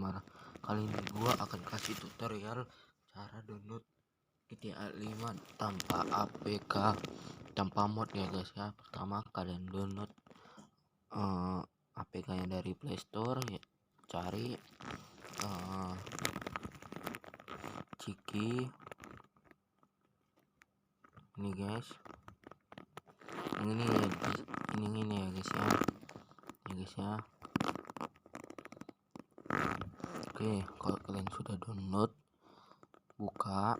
Gamer. Kali ini gua akan kasih tutorial cara download GTA 5 tanpa APK, tanpa mod ya guys ya. Pertama kalian download APK nya dari Play Store ya. Cari Ciki ini guys, ini ya guys ya. Oke, kalau kalian sudah download, buka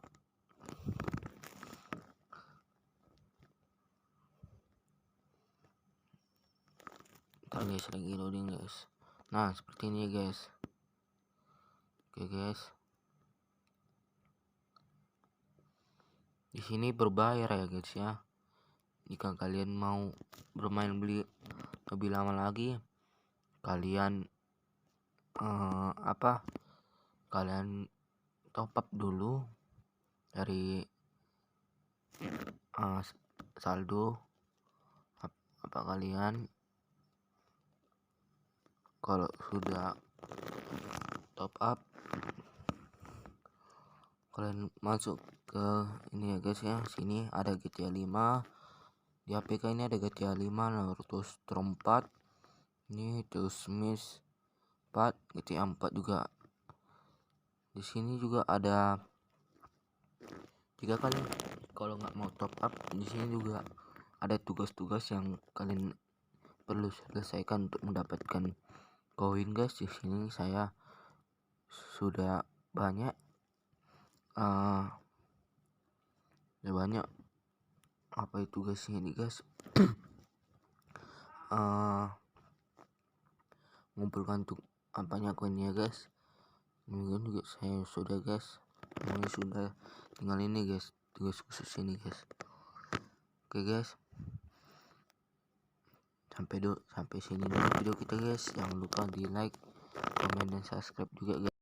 guys, lagi loading guys. Nah seperti ini guys. Oke guys, di sini berbayar ya guys ya. Jika kalian mau bermain beli lebih lama lagi, kalian kalian top up dulu dari saldo apa kalian. Kalau sudah top up, kalian masuk ke ini ya guys ya. Sini ada GTA 5, di APK ini ada GTA 5, Naruto Storm 4, ini terus Miss 4, GTA 4 juga. Di sini juga ada, jika kalian kalau nggak mau top up, di sini juga ada tugas-tugas yang kalian perlu selesaikan untuk mendapatkan koin guys. Di sini saya sudah banyak apa itu tugasnya ini guys. Mengumpulkan tuh apanya koinnya guys. Ini juga saya sudah guys, ini sudah, tinggal ini guys, tugas khusus ini guys. Oke guys, sampai sini dulu video kita guys. Jangan lupa di like, comment, dan subscribe juga guys.